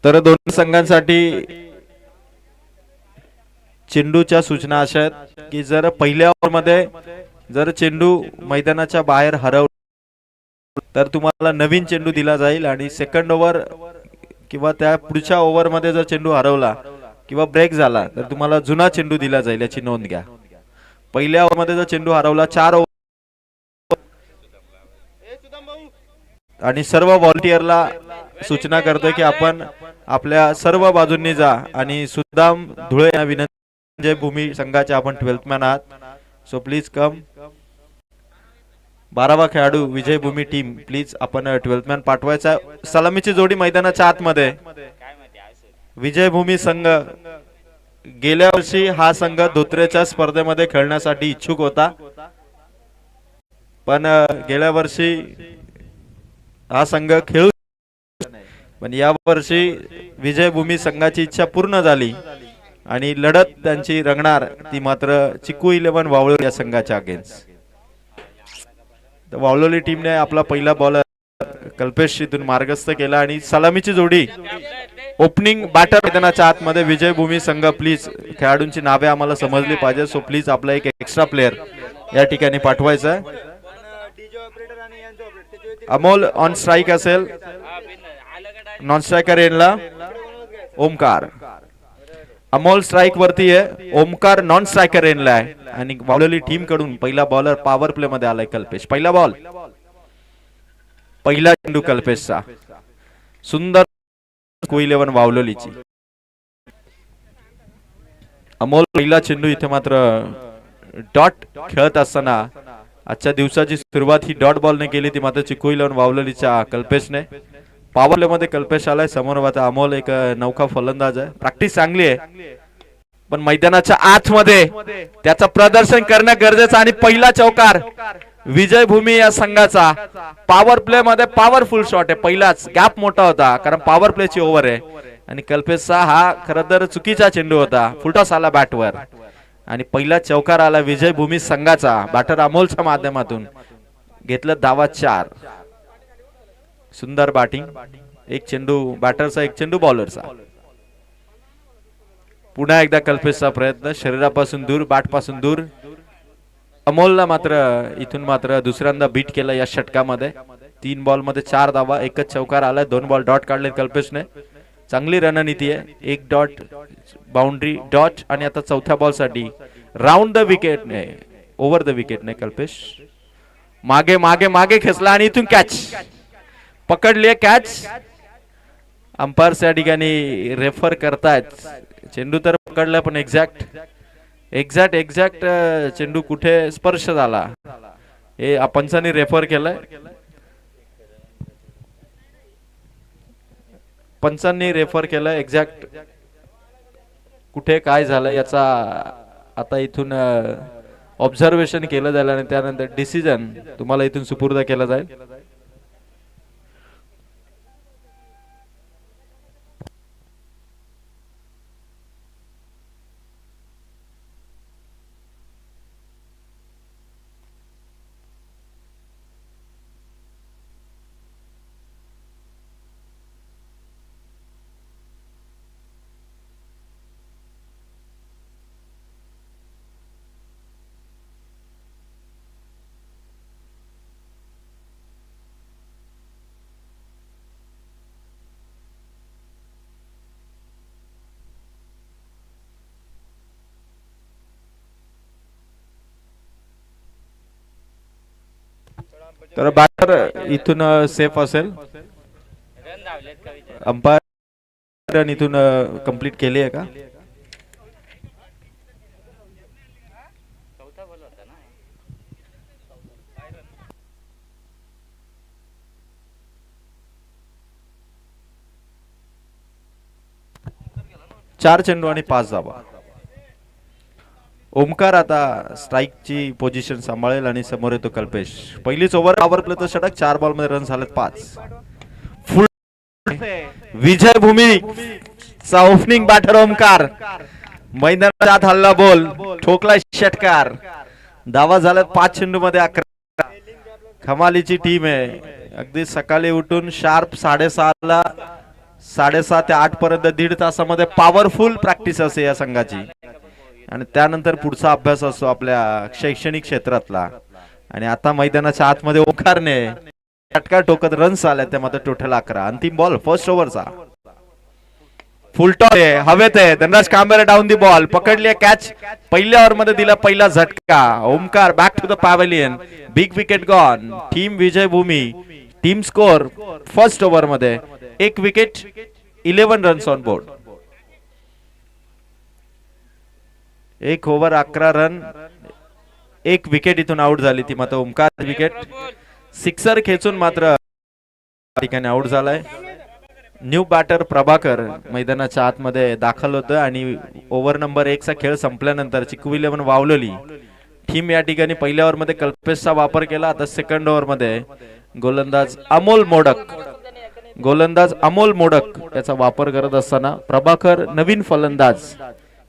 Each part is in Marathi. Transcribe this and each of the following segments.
तर दोन संघांसाठी चेंडूच्या सूचना अशा आहेत की जर पहिल्या ओव्हरमध्ये जर चेंडू मैदानाच्या बाहेर हरवला तर तुम्हाला नवीन चेंडू दिला जाईल आणि सेकंड ओव्हर किंवा त्या पुढच्या ओव्हरमध्ये जर चेंडू हरवला किंवा ब्रेक झाला तर तुम्हाला जुना चेंडू दिला जाईल, याची नोंद घ्या. पहिल्या ओव्हरमध्ये जर चेंडू हरवला 4 ओव्हर आणि सर्व व्हॉलंटियरला सूचना करतोय की आपण आपल्या सर्व बाजूंनी जा आणि सुदाम धुळे या विजय भूमी संघाचे आपण 12th मॅन आहात, सो प्लीज कम. 12वा खेळाडू विजय भूमी टीम प्लीज आपण 12th मॅन पाठवायचा. सलामीची जोडी मैदानाच्या आतमध्ये. विजय भूमी संघ गेल्या वर्षी हा संघ धोत्रेच्या स्पर्धेमध्ये खेळण्यासाठी इच्छुक होता, पण गेल्या वर्षी हा संघ खेळू पण या वर्षी विजयभूमी संघाची इच्छा पूर्ण झाली आणि लढत त्यांची रंगणार ती मात्र चिकू 11 वावळोली या संघाच्या अगेन्स्ट. तर वावळोली टीमने आपला पहिला बॉलर कल्पेश इथून मार्गस्थ केला आणि सलामीची जोडी ओपनिंग बॅटर मैदानाच्या आतमध्ये. विजयभूमी संघ प्लीज खेळाडूंची नावे आम्हाला समजली पाहिजे, सो प्लीज आपला एक एक्स्ट्रा प्लेयर या ठिकाणी पाठवायचा आहे. अमोल ऑन स्ट्राइक असेल, नॉन स्ट्रायकर एंडला ओमकार. अमोल स्ट्राइक वरती आहे, ओमकार नॉन स्ट्रायकर एंडला आहे आणि वावळोली टीम कडून पहिला बॉलर पॉवर प्ले मध्ये आलाय कल्पेश. पहिला बॉल, पहिला चेंडू कल्पेशचा. सुंदर चिकू 11 वावळोलीची. अमोल पहिला चेंडू इथे मात्र डॉट खेळत असताना आजच्या दिवसाची सुरुवात ही डॉट बॉलने केली, ती मात्र चिकू 11 वावळोलीच्या कल्पेशने. पॉवर प्ले मध्ये कल्पेश आलाय, समोर आता अमोल एक नौका फलंदाज आहे. प्रॅक्टिस चांगली आहे पण मैदानाच्या आतमध्ये त्याचं प्रदर्शन करणं गरजेचं. आणि पहिला चौकार विजयभूमी या संघाचा. पॉवर प्ले मध्ये पॉवरफुल शॉट आहे, पहिलाच. गॅप मोठा होता कारण पॉवर प्लेची ओव्हर आहे आणि कल्पेशचा हा खरं तर चुकीचा चेंडू होता. फुलटॉस आला बॅटवर आणि पहिला चौकार आला विजयभूमी संघाचा बॅटर अमोलच्या माध्यमातून. घेतलं धावा 4. सुंदर बॅटिंग. एक चेंडू बॅटरचा, एक चेंडू बॉलरचा. पुन्हा एकदा कल्पेशचा प्रयत्न, शरीरापासून दूर, बॅट पासून दूर. अमोलला मात्र इथून मात्र दुसऱ्यांदा बीट केलं या षटकामध्ये. 3 बॉल मध्ये 4 धावा, एकच चौकार आलाय. 2 बॉल डॉट काढले कल्पेशने. चांगली रणनीती आहे. 1 डॉट बाउंड्री डॉट आणि आता चौथ्या बॉल साठी राऊंड द विकेटने, ओव्हर द विकेटने कल्पेश मागे मागे मागे खेचला आणि इथून कॅच पकडली. कॅच अंपायर्स या ठिकाणी रेफर करतायत. चेंडू तर पकडला पण एक्झॅक्ट चेंडू कुठे स्पर्श झाला हे पंचांनी रेफर केलंय. पंचांनी रेफर केलंय एक्झॅक्ट कुठे काय झालं याचा आता इथून ऑब्झर्वेशन केलं जाईल आणि त्यानंतर डिसिजन तुम्हाला इथून सुपूर्द केला जाईल. तर बॅटर इथून सेफ असेल. अंपायर इथून कंप्लीट केली आहे का? चार चेंडू आणि 5 धावा. ओमकार आता स्ट्राइकची पोझिशन सांभाळेल आणि समोर येतो कल्पेश. पहिलीच ओव्हर पॉवर प्लेचं षटक. 4 बॉल मध्ये रन झालेत 5. फुल विजयभूमी चा ओपनिंग बॅटर ओमकार मैदानाच्या आत हल्ला बॉल ठोकला षटकार. धावा झाल्यात 5 चेंडू मध्ये 11. कमालीची टीम आहे. अगदी सकाळी उठून शार्प 6:30 ला 7:30 ते 8 पर्यंत 1.5 तासामध्ये पॉवरफुल प्रॅक्टिस असते या संघाची आणि त्यानंतर पुढचा अभ्यास असतो आपल्या शैक्षणिक क्षेत्रातला. आणि आता मैदानाच्या आतमध्ये ओंकारने फटका टोकत रन्स आल्या त्यामध्ये टोटल 11. अंतिम बॉल फर्स्ट ओव्हरचा. फुल टॉस आहे हवेत आहे. Dhanraj Kamble down the ball पकडली कॅच. पहिल्या ओव्हर मध्ये दिला पहिला झटका. Omkar back to the pavilion. Big wicket gone. Team Vijay Bhumi. Team score first over मध्ये 1 wicket 11 runs on board. 1 over 11 run 1 wicket इथून आउट झाली ती मात्र ओमकार विकेट. सिक्सर खेचून मात्र ठिकाणी आउट झालाय. न्यू बॅटर प्रभाकर मैदानाच्या आतमध्ये दाखल होतं आणि ओव्हर नंबर 1 चा खेळ संपल्यानंतर चिकू 11 वावलली टीम या ठिकाणी पहिल्या ओव्हर मध्ये कल्पेशचा वापर केला. आता सेकंड ओव्हर मध्ये गोलंदाज अमोल मोडक याचा वापर करत असताना प्रभाकर नवीन फलंदाज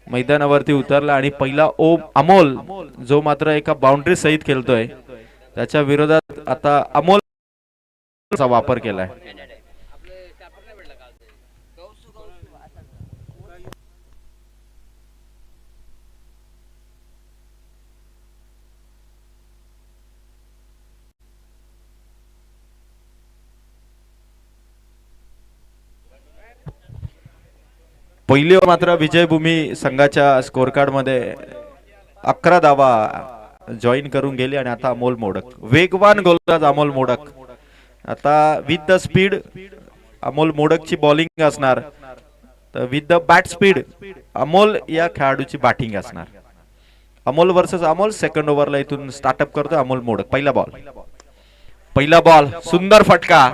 मैदानावरती उतरला आणि पहिला अमोल जो मात्र एका बाउंड्री सहित खेळतोय त्याच्या विरोधात आता अमोलचा वापर केलाय. पहिली ओव्हर मात्र विजयभूमी संघाच्या स्कोर कार्ड मध्ये 11 धावा जॉईन करून गेले आणि आता अमोल मोडक वेगवान गोलंदाज अमोल मोडक. आता विथ द स्पीड अमोल मोडकची बॉलिंग असणार तर with the bat speed Amol या खेळाडूची बॅटिंग असणार. अमोल वर्सेस अमोल सेकंड ओव्हरला इथून स्टार्टअप करतो अमोल मोडक. पहिला बॉल सुंदर फटका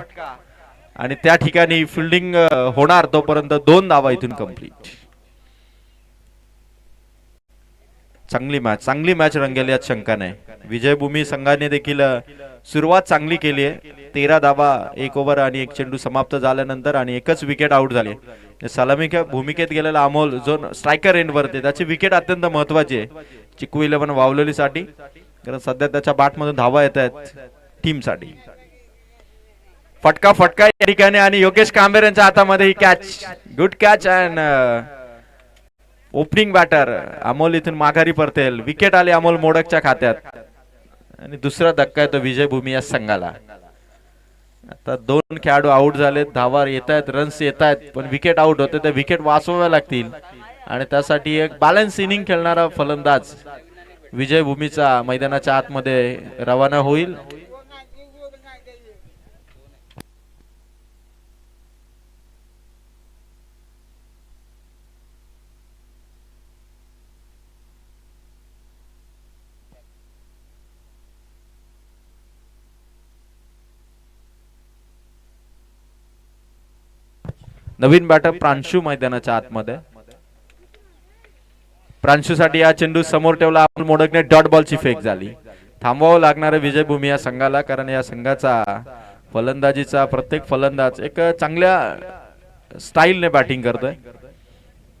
आणि त्या ठिकाणी फिल्डिंग होणार तोपर्यंत 2 धावा इथून कंप्लीट. चांगली मॅच रंगेल यात शंका नाही. विजयभूमी संघाने देखील सुरुवात चांगली केली आहे. 13 धावा 1 ओव्हर आणि 1 चेंडू समाप्त झाल्यानंतर आणि एकच विकेट आउट झाली. सलामी भूमिकेत गेलेला अमोल जो स्ट्रायकर एंड वरती त्याची विकेट अत्यंत महत्वाची आहे चिकू 11 वावलेलीसाठी कारण सध्या त्याच्या बॅट मधून धावा येत आहेत टीम साठी. फटका या ठिकाणी आणि योगेश कांबेर यांच्या हातामध्ये ही catch. Good catch and opening batter Amol इथून माघारी परतेल. विकेट आले अमोल मोडकच्या खात्यात आणि दुसरा धक्का येतो विजयभूमी या संघाला. आता 2 खेळाडू आउट झालेत. धावा येत आहेत रन्स येत आहेत पण विकेट आउट होते. त्या विकेट वाचवाव्या लागतील आणि त्यासाठी एक बॅलन्स इनिंग खेळणारा फलंदाज विजयभूमीचा मैदानाच्या आतमध्ये रवाना होईल. नवीन बॅटर प्रांशु मैदानाच्या आतमध्ये. प्रांशु साठी हा चेंडू समोर ठेवला अमोल मोडकने. डॉट बॉलची फेक झाली. थांबवावं लागणार विजयभूमी या संघाला कारण या संघाचा फलंदाजीचा प्रत्येक फलंदाज एक चांगल्या स्टाईलने बॅटिंग करतोय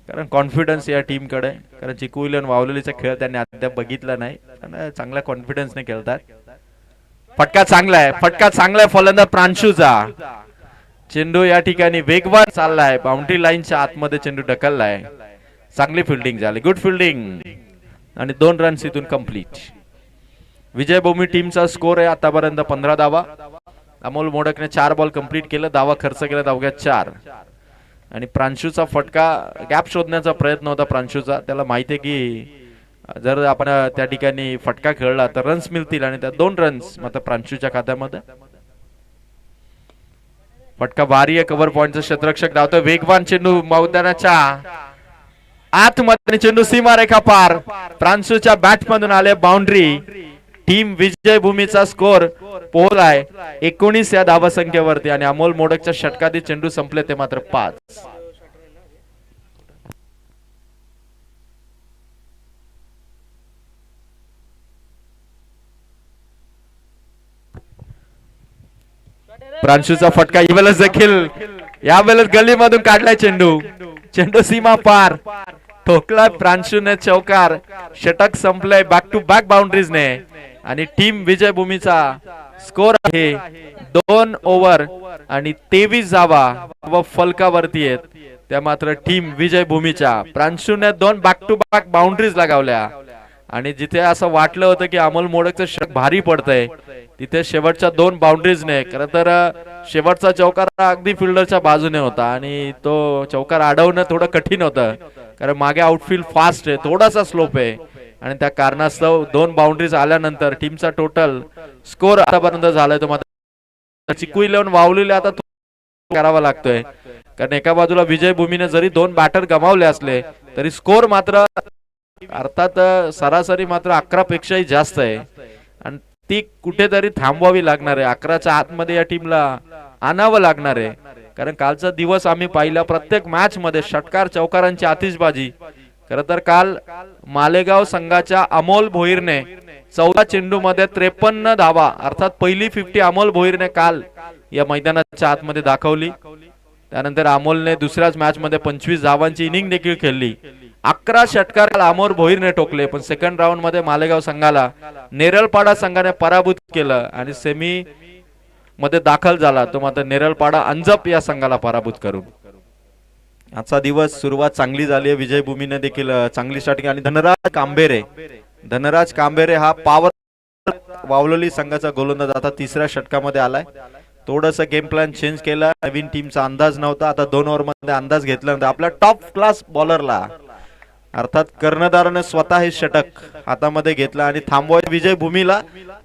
कारण कॉन्फिडन्स या टीम कडे. कारण चिकू 11 वावलेलीचा खेळ त्यांनी अद्याप बघितला नाही कारण चांगल्या कॉन्फिडन्सने खेळतात. फटका चांगला आहे फलंदाज प्रांशुचा. चेंडू या ठिकाणी वेगवान चाललाय. बाउंड्री लाईनच्या आतमध्ये चेंडू ढकललाय. चांगली फिल्डिंग झाली. गुड फिल्डिंग आणि 2 रन्स इथून कंप्लीट. विजयभूमी टीमचा स्कोर आहे आतापर्यंत 15 धावा. अमोल मोडकने 4 बॉल कंप्लीट केलं. धावा खर्च केला अवघ्या 4 आणि प्रांशुचा फटका गॅप शोधण्याचा प्रयत्न होता प्रांशुचा. त्याला माहिती आहे की जर आपण त्या ठिकाणी फटका खेळला तर रन्स मिळतील आणि त्या 2 रन्स मात्र प्रांशुच्या खात्यामध्ये. फटका भारी आहे. कव्हर पॉइंटचा क्षेत्ररक्षक धावतोय. वेगवान चेंडू मैदानाच्या आतमध्ये. चेंडू सीमारेखा पार. प्रांशुच्या बॅट मधून आले बाउंड्री. टीम विजयभूमीचा स्कोर पोहोचलाय 19 या धावा संख्येवरती आणि अमोल मोडकच्या षटकातील चेंडू संपले ते मात्र 5. प्रांशुचा फटका यावेळेस गल्लीमधून काढलाय चेंडू सीमा पार. ठोकला प्रांशुने चौकार. षटक संपलंय बॅक टू बॅक बाउंड्रीजने आणि टीम विजयभूमीचा स्कोर आहे 2 ओव्हर आणि 23 धावा व फलकावरती आहेत त्या मात्र टीम विजय भूमीच्या. प्रांशुने 2 बॅक टू बॅक बाउंड्रीज लगावल्या आणि जिथे असं वाटलं होतं की अमोल मोडकचं षटक भारी पडतंय तिथे शेवटच्या 2 बाउंड्रीजने खरं तर शेवटचा चौकार अगदी फिल्डरच्या बाजूने होता आणि तो चौकार अडवणं थोडं कठीण होतं कारण मागे आउटफील्ड फास्ट आहे, थोडासा स्लोप आहे आणि त्या कारणास्तव 2 बाउंड्रीज आल्यानंतर टीमचा टोटल स्कोर आतापर्यंत झालाय तो मात्र चिकू 11 वावलेले आता करावा लागतोय कारण एका बाजूला विजय भूमीने जरी 2 बॅटर गमावले असले तरी स्कोर मात्र अर्थात सरासरी मात्र 11 पेक्षाही जास्त आहे आणि ती कुठेतरी थांबवावी लागणार आहे. 11च्या आतमध्ये या टीमला आणावं लागणार आहे कारण कालचा दिवस आम्ही पाहिला प्रत्येक मॅच मध्ये षटकार चौकारांची आतिषबाजी. खरं तर काल मालेगाव संघाच्या अमोल भोईरने 14 चेंडू मध्ये 53 धावा अर्थात पहिली 50 अमोल भोईरने काल या मैदानाच्या आतमध्ये दाखवली. त्यानंतर अमोलने दुसऱ्याच मॅच मध्ये 25 धावांची इनिंग देखील खेळली. 11 षटकार अमोल भोईरने टोकले पण सेकंड राऊंड मध्ये मालेगाव संघाला नेरळपाडा संघाने पराभूत केलं आणि सेमी मध्ये दाखल झाला तो मात्र नेरळपाडा अंजप या संघाला पराभूत करून. आजचा दिवस सुरुवात चांगली झाली आहे. विजय भूमीने देखील चांगली स्टार्टिंग आणि धनराज कांबेरे हा पॉवर वावलोली संघाचा गोलंदाज आता 3ऱ्या षटकामध्ये आलाय. थोडस गेम प्लॅन चेंज केला, नवीन टीमचा अंदाज नव्हता, आता 2 ओव्हर मध्ये अंदाज घेतल्यानंतर आपल्या टॉप क्लास बॉलरला अर्थात कर्णधाराने स्वतः हे षटक हातामध्ये घेतला आणि थांबवाय विजय भूमीला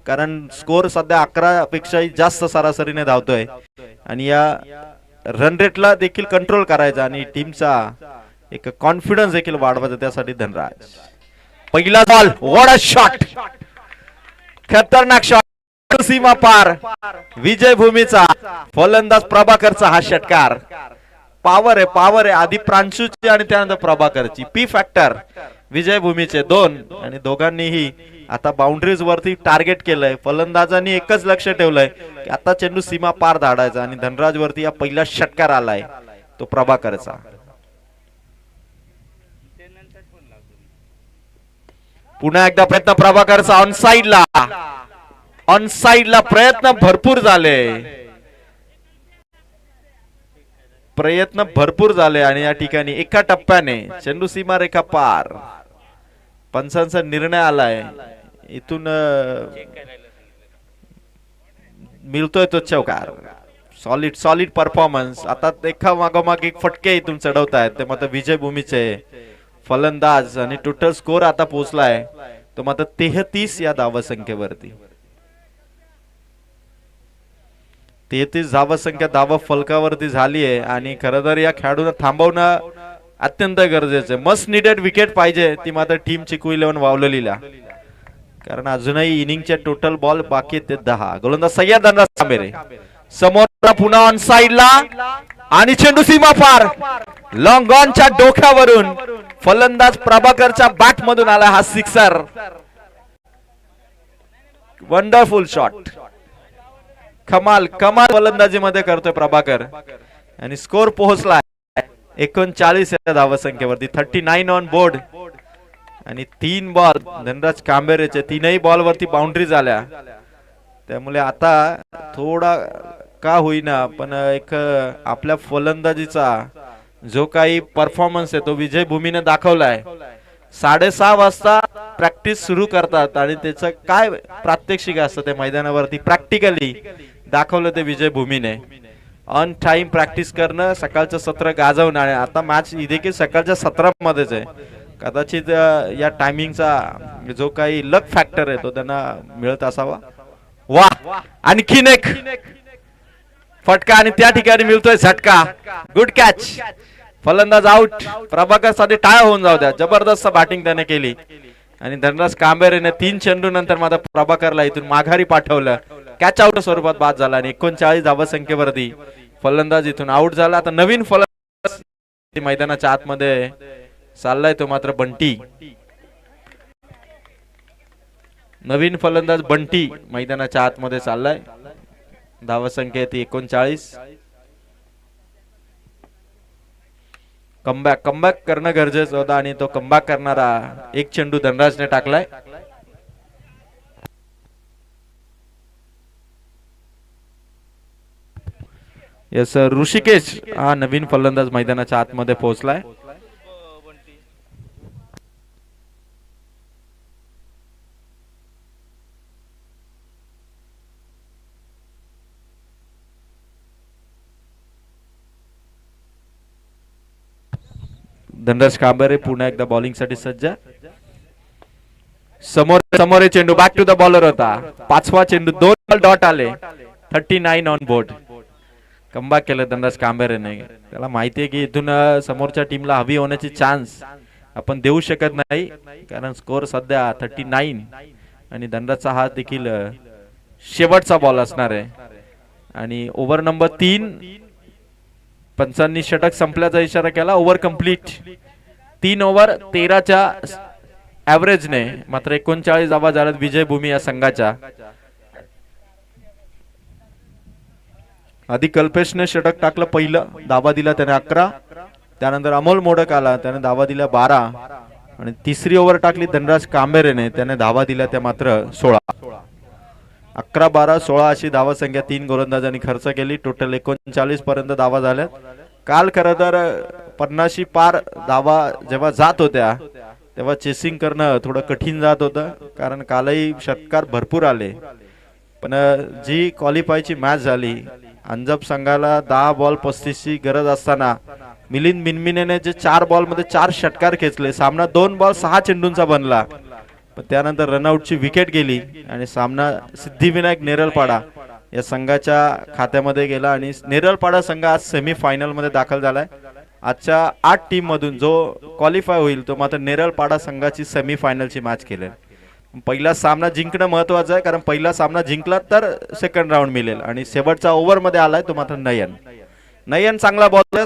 कारण स्कोर सध्या 11 पेक्षाही जास्त सरासरीने धावतोय आणि या रन रेटला देखील कंट्रोल करायचा आणि टीमचा एक कॉन्फिडन्स देखील वाढवायचा त्यासाठी धनराज. पहिला बॉल, व्हाट अ शॉट, खतरनाक शॉट, सीमा पार विजय भूमीचा. फलंदाज प्रभाकरचा हा षटकार पावर आहे आधी प्रांशुची आणि त्यानंतर प्रभाकरची. पी फॅक्टर विजय भूमीचे 2 आणि दोघांनीही आता बाउंड्रीज वरती टार्गेट केलंय. फलंदाजांनी एकच लक्ष ठेवलंय की आता चेंडू सीमा पार धाडायचा आणि धनराज वरती या पहिला षटकार आलाय तो प्रभाकरचा. पुन्हा एकदा प्रयत्न प्रभाकरचा ऑन साइडला प्रयत्न भरपूर झाले आणि या ठिकाणी एका टप्प्याने चेंडू सीमा रेखा पार. पंचांचा निर्णय आलाय, इथून मिळतोय तो चौकार. Solid performance. आता एका मागोमाग एक फटके इथून चढवतायत ते मात्र विजय भूमीचे फलंदाज आणि टोटल स्कोर आता पोहोचलाय तो मात्र 33 या धावसंख्येवरती. 33 धावसंख्या धावा फलकावरती झाली आहे आणि खरं तर या खेळाडूंना थांबवणं अत्यंत गरजेचं आहे. मस्ट निडेड विकेट पाहिजे ती मात्र टीम चिकू 11 वावलेलीला कारण अजूनही इनिंगचे टोटल बॉल बाकी आहेत ते 10. गोलंदाज सय्यद धनराज कांबेरे समोर पुन्हा ऑन साइडला आणि चेंडू सीमा पार. लॉंग ऑनच्या डोक्यावरून फलंदाज प्रभाकरच्या बॅट मधून आला हा सिक्सर. Wonderful shot. कमाल फलंदाजी मध्ये करतोय प्रभाकर आणि स्कोर पोहोचला 39 या धावसंख्येवरती. 39 ऑन बोर्ड आणि 3 बॉल धनराज कांबेरेचे 3ही बॉल वरती बाउंड्री झाल्या. त्यामुळे आता थोडा का होईना पण एक आपल्या फलंदाजीचा जो काही परफॉर्मन्स आहे तो विजय भूमीने दाखवलाय. 6:30 वाजता प्रॅक्टिस सुरू करतात आणि त्याचं काय प्रात्यक्षिक असतं ते मैदानावरती प्रॅक्टिकली दाखवलं ते विजय भूमीने. ऑन टाइम प्रॅक्टिस करणं, सकाळचं सत्र गाजवणं आणि आता मॅच देखील सकाळच्या सत्रामध्येच आहे. कदाचित या टायमिंगचा जो काही लक फॅक्टर आहे तो त्यांना मिळत असावा. वा आणखीन एक फटका आणि त्या ठिकाणी मिळतोय झटका. Good catch. फलंदाज आउट. प्रभाकर साठी टाळ्या होऊन जाऊ द्या. जबरदस्त बॅटिंग त्याने केली आणि धनराज कांबेरेने 3 चेंडू नंतर मात्र प्रभाकरला इथून माघारी पाठवलं. कॅच आउट स्वरूपात बाद झाला आणि 39 धावसंख्येवरती फलंदाज इथून आउट झाला. आता नवीन फलंदाज मैदानाच्या आतमध्ये चाललाय तो मात्र बंटी. नवीन फलंदाज बंटी मैदानाच्या आतमध्ये चाललाय. धावसंख्या ती 39. कमबॅक करणं गरजेचं होतं आणि तो कमबॅक करणारा एक चेंडू धनराजने टाकलाय. यस ऋषिकेश हा नवीन फलंदाज मैदानाच्या आतमध्ये पोहोचलाय. धनराज कांबरे पुन्हा एकदा बॉलिंग साठी सज्ज. समोर समोर चेंडू बॅक टू द बॉलर होता. पाचवा चेंडू 2 बॉल डॉट आले. 39 ऑन बोर्ड. कमबॅक केलं धनराज कांबरेने. त्याला माहिती आहे की इथून समोरच्या टीमला हवी होण्याची चान्स आपण देऊ शकत नाही कारण स्कोर सध्या 39 आणि धनराजचा हा देखील शेवटचा बॉल असणार आहे. आणि ओव्हर नंबर 3 पंचांनी षटक संपल्याचा इशारा केला. Over complete. 3 ओव्हर 13च्या ऍव्हरेजने मात्र 39 धावा झाल्यात विजयभूमी या संघाच्या. आधी कल्पेशने षटक टाकलं पहिलं. धावा दिला त्याने 11. त्यानंतर अमोल मोडक आला त्याने धावा दिल्या 12 आणि तिसरी ओव्हर टाकली धनराज कांबेरेने त्याने धावा दिल्या त्या मात्र 16. 11, 12, 16 अशी धावा संख्या 3 गोलंदाजांनी खर्च केली. टोटल 39 पर्यंत धावा झाल्या. काल खरं तर 50 पार धावा जेव्हा जात होत्या तेव्हा चेसिंग करणं थोडं कठीण जात होतं कारण कालही षटकार भरपूर आले. पण जी क्वालिफायची मॅच झाली अंजप संघाला 10 बॉल 35 ची गरज असताना मिलिंद मिनमिनेने जे 4 बॉल मध्ये 4 षटकार खेचले. सामना 2 बॉल 6 चेंडूंचा बनला. पण त्यानंतर रनआउटची विकेट गेली आणि सामना सिद्धिविनायक नेरलपाडा या संघाच्या खात्यामध्ये गेला आणि नेरलपाडा संघ आज सेमीफायनल मध्ये दाखल झालाय. आजच्या 8 टीम मधून जो क्वालिफाय होईल तो मात्र नेरलपाडा संघाची सेमीफायनलची मॅच खेळेल. पहिला सामना जिंकणं महत्वाचं आहे कारण पहिला सामना जिंकला तर सेकंड राऊंड मिळेल आणि शेवटचा ओव्हर मध्ये आलाय तो मात्र नयन चांगला बॉलर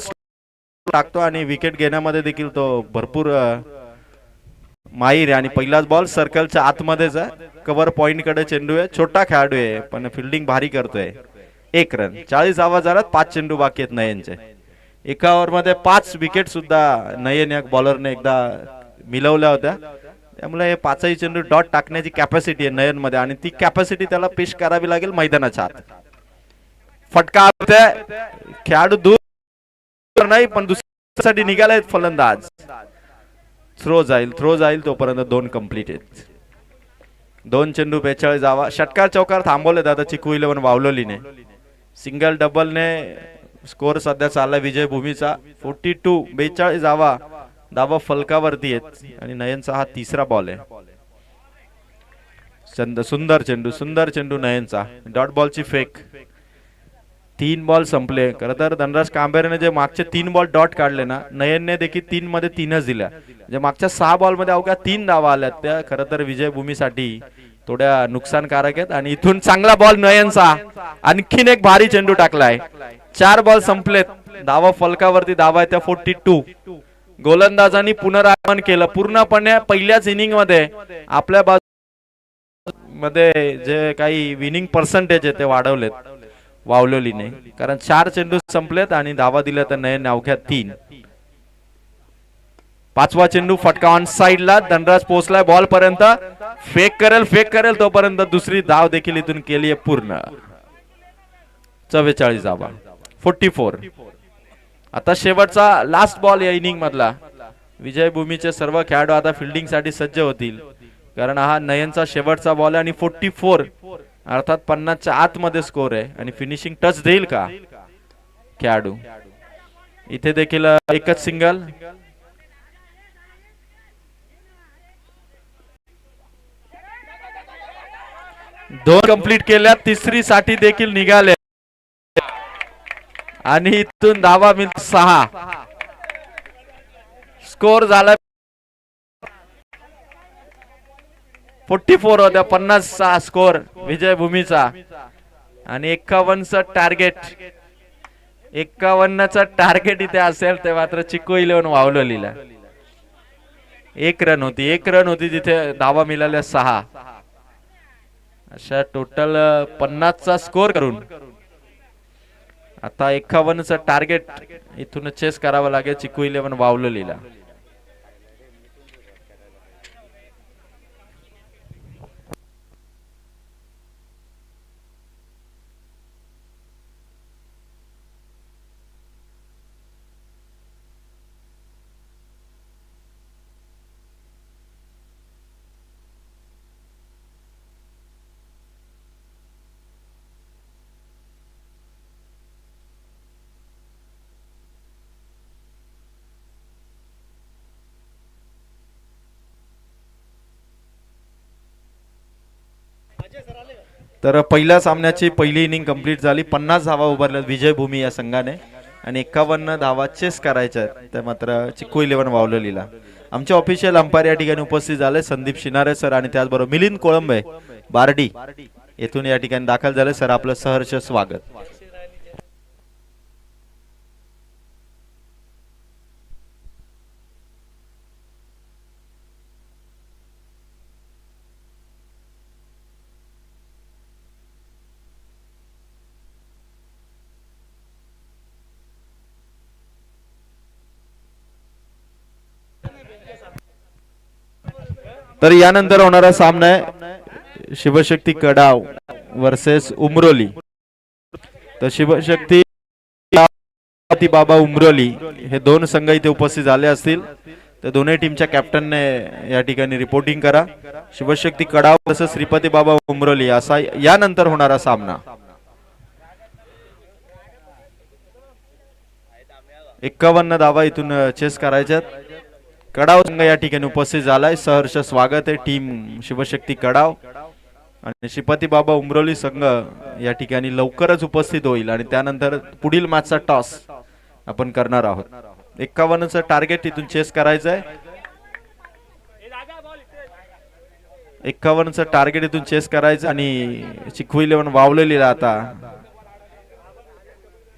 टाकतो आणि विकेट घेण्यामध्ये देखील तो भरपूर माहिर आहे. आणि पहिलाच बॉल सर्कलच्या आतमध्येच आहे. कव्हर पॉइंट कडे चेंडू आहे. छोटा खेळाडू आहे पण फिल्डिंग भारी करतोय. 1 रन. 40 धावा झाल्यात. 5 चेंडू बाकी आहेत नयनचे. एका ओव्हर मध्ये 5 विकेट सुद्धा नयन या बॉलरने एकदा मिळवल्या होत्या. त्यामुळे हे 5ही चेंडू डॉट टाकण्याची कॅपॅसिटी आहे नयन मध्ये आणि ती कॅपॅसिटी त्याला पेश करावी लागेल मैदानाच्या आत. फटका खेळाडू दूर नाही पण दुसऱ्यासाठी निघालाय फलंदाज. थ्रो जाईल तोपर्यंत 2 कंप्लीट आहेत. 2 चेंडू 42 धावा. षटकार चौकार थांबवले दादा चिकू 11 वावलोलीने. सिंगल डबलने स्कोर सध्या चाललाय विजयभूमीचा 42. 42 धावा फलकावरती आहेत आणि नयनचा हा तिसरा बॉल आहे. सुंदर चेंडू नयनचा. डॉट बॉलची फेक. 3 बॉल संपले. खरं तर धनराज कांबेरेने जे मागचे 3 बॉल डॉट काढले ना नयनने देखील 3 मध्ये 3च दिल्या. म्हणजे मागच्या 6 बॉल मध्ये अवघ्या 3 धावा आल्यात. त्या खरं तर विजयभूमीसाठी थोड्या नुकसानकारक आहेत. आणि इथून चांगला बॉल नयनचा. आणखीन एक भारी चेंडू टाकलाय. 4 बॉल संपलेत. धावा फलकावरती धावा आहे त्या 42. गोलंदाजांनी पुनरागमन केलं पूर्णपणे पहिल्याच इनिंग मध्ये. आपल्या मध्ये जे काही विनिंग पर्सेंटेज आहे ते वाढवलेत वावलोलीने कारण 4 चेंडू संपलेत आणि धावा दिल्या तर नयन अवघ्या 3. 5वा चेंडू फटका ऑन साइडला. धनराज पोहोचलाय बॉल पर्यंत. फेक करेल तोपर्यंत दुसरी धाव देखील इथून केली आहे पूर्ण. 44 धावा. 44. आता शेवटचा लास्ट बॉल या इनिंग मधला. विजयभूमीचे सर्व खेळाडू आता फिल्डिंग साठी सज्ज होतील कारण हा नयनचा शेवटचा बॉल आहे आणि 44 अर्थात 50च्या आतमध्ये स्कोर आहे. आणि फिनिशिंग टच देईल का खेळाडू. इथे देखील एकच सिंगल. दोन कंप्लीट केल्या. तिसरी साठी देखील निघाले आणि इथून धावा मिळत 6. स्कोर झाला 44 होत्या. 50चा स्कोर विजयभूमीचा आणि 51चं टार्गेट. 51चं टार्गेट इथे असेल ते मात्र चिकू 11 वावलोलीला. 1 रन होती तिथे धावा मिळाल्या 6. अशा टोटल 50चा स्कोर करून आता 51चं टार्गेट इथून चेस करावं लागेल चिकू 11 वावलोलीला. तर पहिल्या सामन्याची पहिली इनिंग कंप्लीट झाली. 50 धावा उभारल्या विजयभूमी या संघाने आणि 51 धावा चेस करायच्या त्या मात्र चिक्कू 11 वावललीला. आमचे ऑफिशियल अंपायर या ठिकाणी उपस्थित झाले संदीप शिनारे सर आणि त्याचबरोबर मिलिंद कोळंबे बारडी येथून या ठिकाणी दाखल झाले. सर आपलं सहर्ष स्वागत. तर यानंतर होणारा सामना आहे शिवशक्ती कडाव वर्सेस उमरोली. तर शिवशक्ती बाबा उमरोली हे दोन संघ इथे उपस्थित झाले असतील. तर दोन्ही टीमच्या कॅप्टनने या ठिकाणी रिपोर्टिंग करा. शिवशक्ती कडाव वर्सेस श्रीपती बाबा उमरोली असा यानंतर होणारा सामना. 51 धावा इथून चेस करायच्यात. कडाव संघ या ठिकाणी उपस्थित झालाय. सहर्ष स्वागत आहे टीम शिवशक्ती कडाव. आणि श्रीपती बाबा उमरोली संघ या ठिकाणी लवकरच उपस्थित होईल आणि त्यानंतर पुढील मॅचचा टॉस आपण करणार आहोत. 51चं टार्गेट इथून चेस करायचं आहे. 51चं टार्गेट इथून चेस करायचं आणि चिक्कू 11 वावलेलीला आता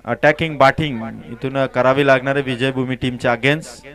अटॅकिंग बॅटिंग इथून करावी लागणार आहे विजयभूमी टीमच्या अगेन्स्ट.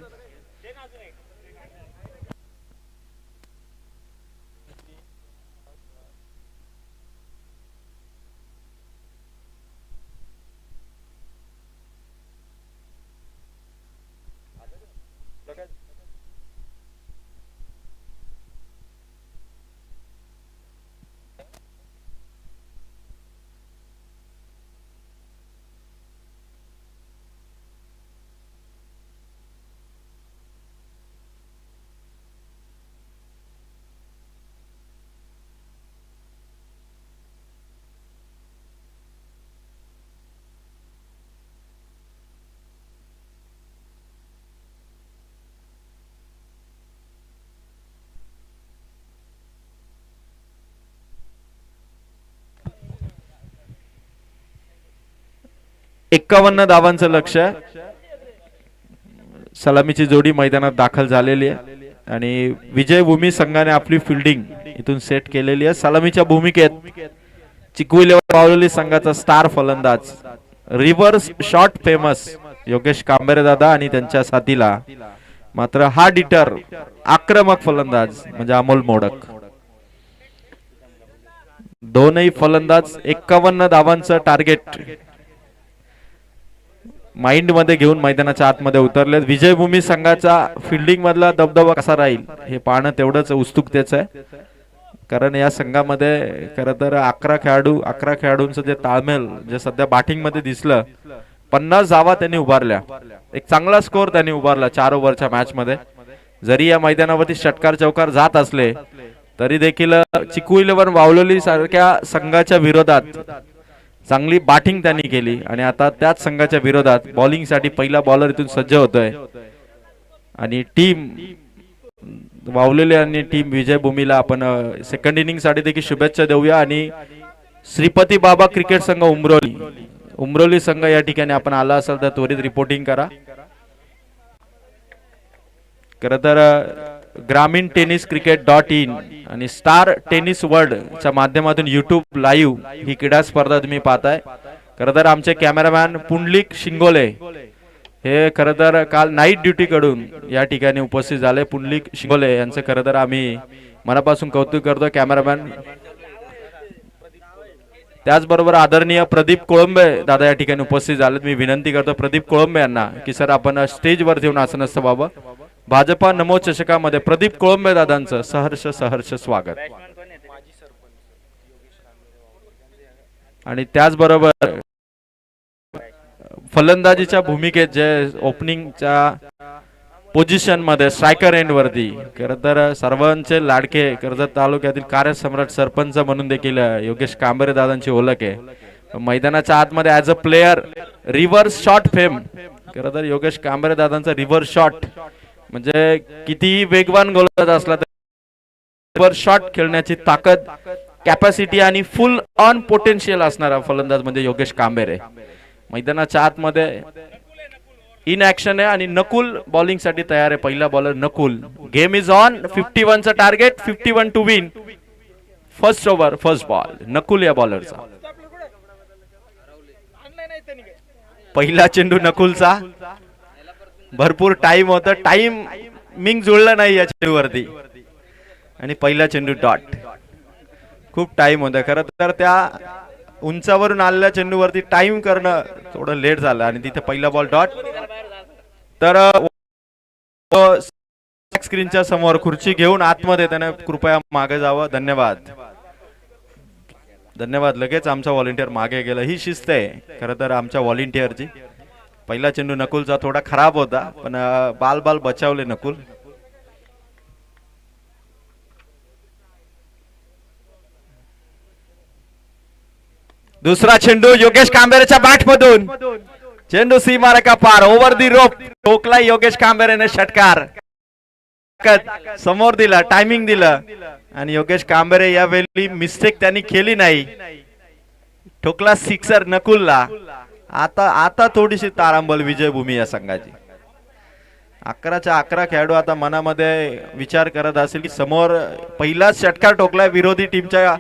एक्कावन्न धावांचं लक्ष. सलामीची जोडी मैदानात दाखल झालेली आहे आणि विजयभूमी संघाने आपली फिल्डिंग इथून सेट केलेली आहे. सलामीच्या भूमिकेत चिक्कू 11 वावलेली संघाचा स्टार फलंदाज reverse shot famous Yogesh Kambare दादा आणि त्यांच्या साथीला मात्र हार्ड हिटर आक्रमक फलंदाज म्हणजे अमोल मोडक. दोनही फलंदाज 51 धावांचं टार्गेट माइंड मध्ये घेऊन मैदानाच्या आतमध्ये उतरले. विजयभूमी संघाचा फिल्डिंग मधला दबदबा कसा राहील हे पाहणं तेवढंच उत्सुकतेचं आहे. कारण या संघामध्ये खरं तर 11 खेळाडूंचं जे ताळमेळ जे सध्या बॅटिंग मध्ये दिसलं. 50 धावा त्यांनी उभारल्या. एक चांगला स्कोर त्यांनी उभारला 4 ओव्हरच्या मॅच मध्ये. जरी या मैदानावरती षटकार चौकार जात असले तरी देखील चिक्कू 11 वावलोली सारख्या संघाच्या विरोधात चांगली बॅटिंग त्यांनी केली आणि आता त्याच संघाच्या विरोधात बॉलिंग साठी पहिला बॉलर इथून सज्ज होतोय आणि टीम वावलेले आणि टीम विजयभूमीला आपण सेकंड इनिंग साठी देखील शुभेच्छा देऊया. आणि श्रीपती बाबा क्रिकेट संघ उमरोली संघ या ठिकाणी आपण आला असाल तर त्वरित रिपोर्टिंग करा. खरं तर ग्रामीण टेनिस क्रिकेट.in आणि स्टार टेनिस वर्ल्ड च्या माध्यमातून YouTube लाईव्ह ही क्रीडा स्पर्धा तुम्ही पाहताय. खरं तर आमचे कॅमेरामॅन पुंडलिक शिंगोले हे खरं तर काल नाईट ड्युटी कडून या ठिकाणी उपस्थित झाले. पुंडलिक शिंगोले यांचं खरं तर आम्ही मनापासून कौतुक करतो कॅमेरामॅन. त्याचबरोबर आदरणीय प्रदीप कोळंबे दादा या ठिकाणी उपस्थित झालेत. मी विनंती करतो प्रदीप कोळंबे यांना की सर आपण स्टेजवर येऊन असं नसतं बाबा. भाजपा नमो चषकामध्ये प्रदीप कोळंबे दादांचं सहर्ष स्वागत. आणि त्याचबरोबर फलंदाजीच्या भूमिकेत जे ओपनिंगच्या पोझिशन मध्ये स्ट्रायकर एंड वरती खरं तर सर्वांचे लाडके कर्जत तालुक्यातील कार्यसम्राट सरपंच म्हणून देखील योगेश कांबरे दादांची ओळख आहे. मैदानाच्या आतमध्ये as a player reverse shot fame खरं तर योगेश कांबरे दादांचा रिव्हर्स शॉट म्हणजे कितीही वेगवान गोलंदाज असला तर रिव्हर्स शॉट खेळण्याची ताकद कॅपॅसिटी आणि फुल ऑन पोटेन्शियल असणारा फलंदाज म्हणजे योगेश कांबेरे. मैदानाच्या आतमध्ये इन ऍक्शन आहे आणि नकुल बॉलिंग साठी तयार आहे. पहिला bowler Nakul. Game is on. 51 चं target, 51 to win. First over first ball Nakul या बॉलरचा. पहिला चेंडू नकुलचा. भरपूर टाइम होता, टाइमिंग जुळलं नाही या चेंडूवरती आणि पहिला चेंडू डॉट. खूप टाइम होता. खरं तर त्या उंचावरून आलेल्या चेंडूवरती टाइम करणं थोडं लेट झालं आणि तिथे पहिला बॉल डॉट. तर स्क्रीनच्या समोर खुर्ची घेऊन आतमध्ये त्याने कृपया मागे जावं. धन्यवाद धन्यवाद. लगेच आमचा व्हॉलेंटियर मागे गेला. ही शिस्त आहे खरं तर आमच्या व्हॉलेंटियरची. पहिला चेंडू नकुलचा थोडा खराब होता पण बाल बचावले नकुल. दुसरा चेंडू योगेश कांबेरेच्या बॅट मधून. चेंडू सीमारेखा पार. ओव्हर दी रोप. ठोकला योगेश कांबेरेने षटकार. समोर दिला, टायमिंग दिलं आणि योगेश कांबेरे यावेळी मिस्टेक त्यांनी केली नाही. ठोकला सिक्सर नकुलला. आता थोडीशी तारांबळ विजयभूमी या संघाची. 11च्या 11 खेळाडू आता मनामध्ये विचार करत असेल की समोर पहिलाच षटकार ठोकलाय विरोधी टीमच्या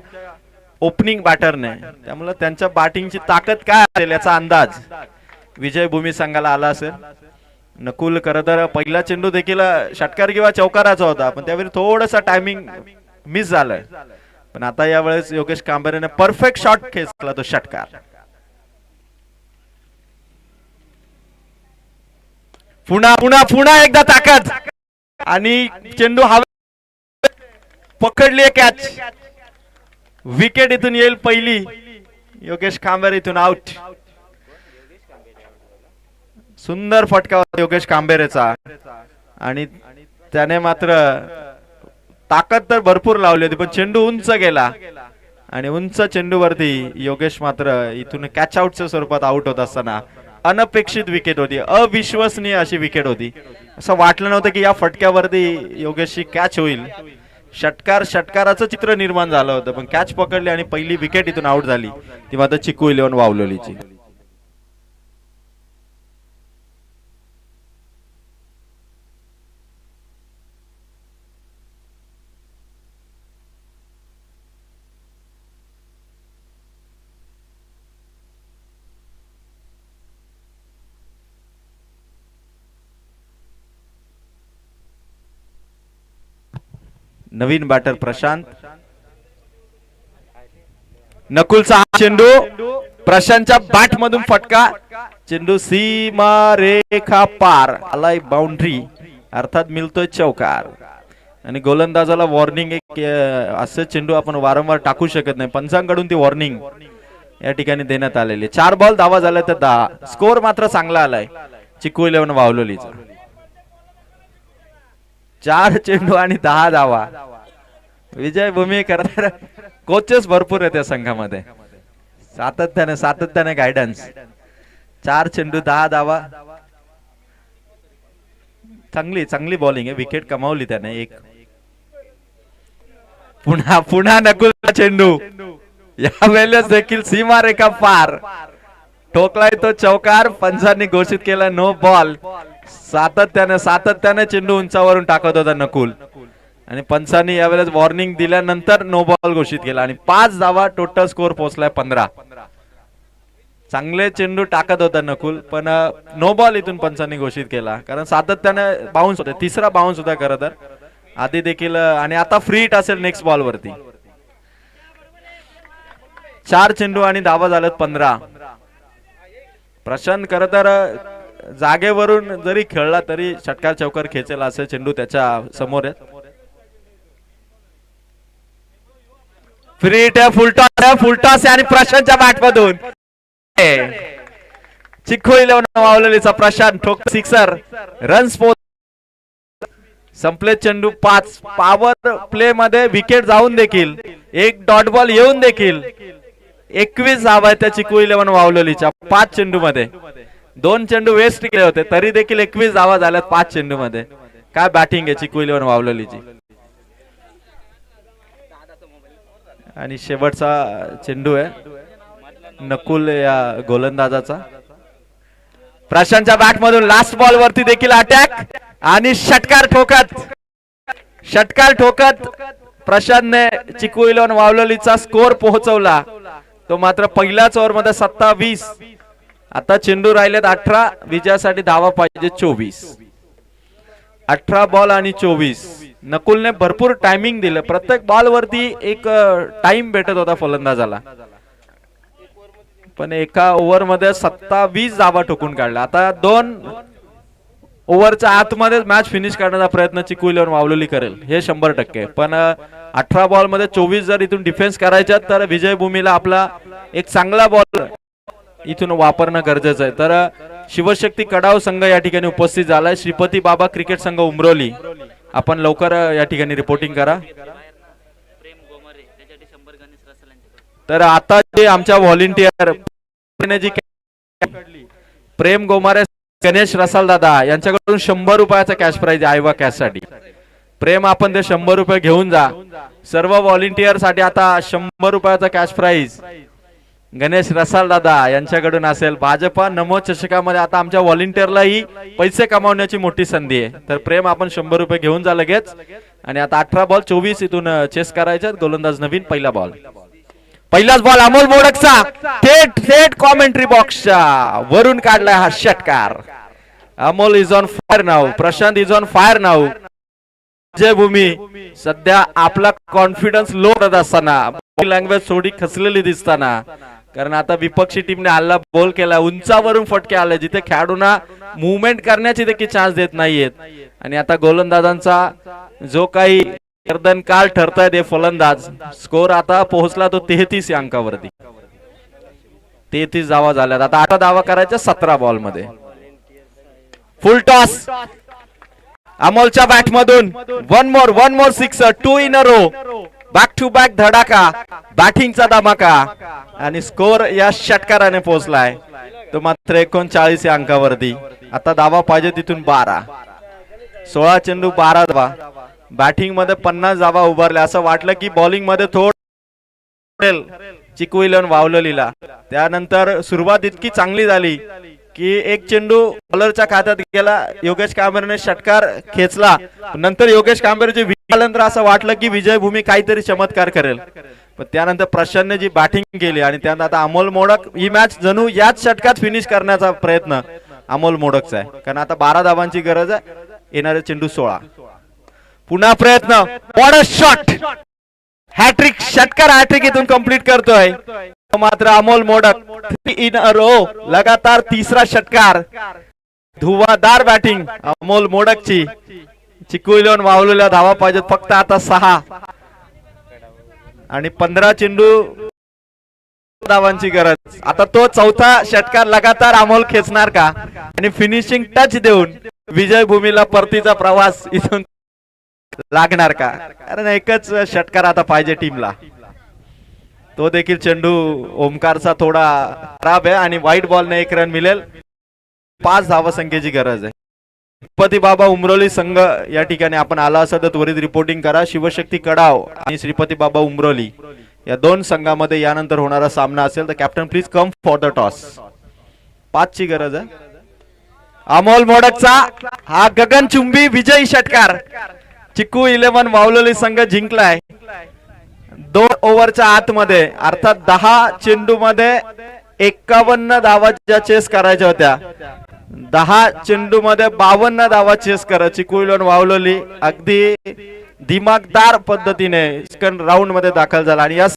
ओपनिंग बॅटरने, त्यामुळे त्यांच्या बॅटिंगची ताकद काय असेल याचा अंदाज विजयभूमी संघाला आला असेल. नकुल खरं तर पहिला चेंडू देखील षटकार किंवा चौकाराचा होता पण त्यावेळी थोडासा टायमिंग मिस झालाय. पण आता यावेळेस योगेश कांबेरेने परफेक्ट शॉट खेचला तो षटकार. पुन्हा एकदा ताकद आणि चेंडू हवेत पकडली कॅच. विकेट इथून येईल पहिली. योगेश कांबेरे इथून आउट. सुंदर फटका होता योगेश कांबेरेचा आणि त्याने मात्र ताकद तर भरपूर लावली होती पण चेंडू उंच गेला आणि उंच चेंडूवरती योगेश मात्र इथून कॅच आउटच्या स्वरूपात आउट होत असताना अनपेक्षित विकेट होती. अविश्वसनीय अशी विकेट होती. असं वाटलं नव्हतं की या फटक्यावरती योगेशची कॅच होईल. षटकाराचं चित्र निर्माण झालं होतं पण कॅच पकडली आणि पहिली विकेट इथून आउट झाली ती मात्र चिकू 11 वावलोलीची. नवीन बॅटर प्रशांत. नकुलचा चेंडू प्रशांतच्या बॅट मधून फटका. चेंडू सीमा रेखा पार. आलाय बाउंड्री अर्थात मिळतोय चौकार आणि गोलंदाजाला वॉर्निंग. एक असं चेंडू आपण वारंवार टाकू शकत नाही. पंचांकडून ती वॉर्निंग या ठिकाणी देण्यात आलेली. 4 बॉल धावा झाल्या तर 10. स्कोर मात्र चांगला आलाय चिकू 11 वावलोलीचा. 4 चेंडू आणि 10 धावा. विजयभूमी करणार कोचेस भरपूर आहे त्या संघामध्ये. सातत्याने गायडन्स. 4 चेंडू 10 धावा. चांगली बॉलिंग आहे. विकेट कमावली त्याने एक. पुन्हा नकुलचा चेंडू. यावेळेस देखील सीमारेखा पार. ठोकलाय तो चौकार. पंचांनी घोषित केला नो बॉल. सातत्याने चेंडू उंचावरून टाकत होता नकुल आणि पंचांनी यावेळेस वॉर्निंग दिल्यानंतर नो बॉल घोषित केला आणि 5 धावा. टोटल स्कोर पोहोचलाय 15. चांगले चेंडू टाकत होता नकुल पण नो बॉल इथून पंचांनी घोषित केला कारण सातत्याने बाउन्स होते. तिसरा बाउन्स होता खरं तर आधी देखील आणि आता फ्री हिट असेल नेक्स्ट बॉल वरती. 4 चेंडू आणि धावा झाल्यात 15. प्रशांत खरं तर जागेवरून जरी खेळला तरी षटकार चौकार खेचेला असे चेंडू त्याच्या समोर आहे. फ्री हिट फुलटॉस आणि प्रशांतच्या बॅट मधून चिक्कू 11 वावलेलीचा प्रशांत ठोक सिक्सर. रन्स संपले चेंडू 5. पॉवर प्ले मध्ये विकेट जाऊन देखील एक डॉट बॉल येऊन देखील 21 धावा त्या चिक्कू 11 वावलेलीच्या 5 चेंडू मध्ये. 2 चेंडू वेस्ट केले होते तरी देखील 21 धावा झाल्यात 5 चेंडू मध्ये. काय बॅटिंग आहे चिक्कू 11 वावलेलीची. आणि शेवटचा चेंडू आहे नकुल या गोलंदाजाचा. प्रशांतच्या बॅट मधून लास्ट बॉल वरती देखील अटॅक आणि षटकार ठोकत प्रशांतने चिकुईलोन वावलोलीचा स्कोर पोहोचवला. तो मात्र पहिल्याच ओव्हर मध्ये 27. आता चेंडू राहिलेत 18. विजयासाठी धावा पाहिजे 24. 18 बॉल आणि 24. नकुलने भरपूर टायमिंग दिलं. प्रत्येक बॉल वरती एक टाइम भेटत होता फलंदाजाला, पण एका ओव्हर मध्ये 27 धावा ठोकून काढल्या. आता 2 ओव्हरच्या आतमध्ये मॅच फिनिश करण्याचा प्रयत्न चिकुईलोन वावलोली करेल हे 100%. पण 18 बॉल मध्ये 24 जर इथून डिफेन्स करायच्या तर विजयभूमीला आपला एक चांगला बॉल इथून वापरणं गरजेचं आहे. तर शिवशक्ती कडाव संघ या ठिकाणी उपस्थित झालाय. श्रीपती बाबा क्रिकेट संघ उमरोली आपण लवकर या ठिकाणी रिपोर्टिंग करा. तर आता जे आमच्या व्हॉलेंटियर प्रेम गोमारे गणेश रसाल दादा यांच्याकडून 100 रुपयाचा कॅश प्राइज आयवा कॅश साठी. प्रेम आपण ते 100 रुपये घेऊन जा. सर्व व्हॉलेंटियर साठी आता 100 रुपयाचा कॅश प्राइज गणेश रसाल दादा यांच्याकडून असेल. भाजपा नमो चषकामध्ये आता आमच्या व्हॉलेंटियरलाही पैसे कमावण्याची मोठी संधी आहे. तर प्रेम आपण 100 रुपये घेऊन जा लगेच. आणि आता 18 बॉल 24 इथून चेस करायच्यात. गोलंदाज नवीन. पहिलाच बॉल अमोल मोडकचा थेट कॉमेंट्री बॉक्सच्या वरून काढलाय हा षटकार. Amol is on fire now. Prashant is on fire now. Vijaybhoomi सध्या आपला कॉन्फिडन्स लो करत असताना, लँग्वेज थोडी खचलेली दिसताना, कारण आता विपक्षी टीमने हल्ला बॉल केला. उंचावरून फटके आले जिथे खेळाडूंना मुवमेंट करण्याची देखील चान्स देत नाहीयेत. आणि आता गोलंदाजांचा जो काही गर्दनकाळ ठरतायत हे फलंदाज. स्कोर आता पोहोचला तो 33 या अंकावरती. 33 धावा झाल्यात. आता 8 धावा करायच्या 17 बॉल मध्ये. फुल टॉस अमोलच्या बॅट मधून one more sixer. 2 in a row. Back to back धडाका. बॅटिंगचा धमाका आणि स्कोर या षटकाराने पोहोचलाय तो मात्र 39 या अंकावरती. आता धावा पाहिजे तिथून 12. 16 चेंडू 12 धावा. बॅटिंग मध्ये 50 धावा उभारल्या. असं वाटलं की बॉलिंग मध्ये थोडं चिकुईलोन वावलोलीला. त्यानंतर सुरुवात इतकी चांगली झाली की एक चेंडू बॉलरच्या खात्यात गेला. योगेश कांबरेने षटकार खेचला. नंतर योगेश कांबरेचे विकेटनंतर असं वाटलं की विजयभूमी काहीतरी चमत्कार करेल. पण त्यानंतर प्रशांतने जी बॅटिंग केली आणि त्यानंतर आता अमोल मोडक ही मॅच जणू याच षटकात फिनिश करण्याचा प्रयत्न अमोल मोडकचा आहे. कारण आता 12 धावांची गरज आहे. येणारे चेंडू 16. पुन्हा प्रयत्न. What a shot. हॅट्रिक षटकार हॅट्रिक इथून कंप्लीट करतोय मात्र Amol Modak. 3 in a row. लगातार तिसरा षटकार. धुवाधार बॅटिंग अमोल मोडकची. चिकुईलोन वावलेल्या धावा पाहिजेत फक्त आता 6 आणि 15 चेंडू धावांची गरज. आता तो चौथा षटकार लगातार अमोल खेचणार का आणि फिनिशिंग टच देऊन विजयभूमीला परतीचा प्रवास इथून लागणार का. कारण एकच षटकार आता पाहिजे टीमला. तो देखील चेंडू ओमकारचा थोडा खराब आहे आणि व्हाईट बॉलने 1 रन मिळेल. 5 धावा संख्येची गरज आहे. श्रीपती बाबा उमरोली संघ या ठिकाणी आपण आला असेल तर त्वरित रिपोर्टिंग करा. शिवशक्ती कडाव आणि श्रीपती बाबा उमरोली या 2 संघामध्ये यानंतर होणारा सामना असेल तर captain please come for the toss. 5 ची गरज आहे. अमोल मोडकचा हा गगनचुंबी विजयी षटकार. चिकू 11 वावलोली संघ जिंकलाय 2 ओव्हरच्या आतमध्ये. अर्थात 10 चेंडू मध्ये 51 धावा ज्या चेस करायच्या होत्या 10 चेंडू मध्ये 52 धावा चेस करा. चिकुईलोन वावलोली अगदी दिमागदार पद्धतीने सेकंड राऊंड मध्ये दाखल झाला आणि या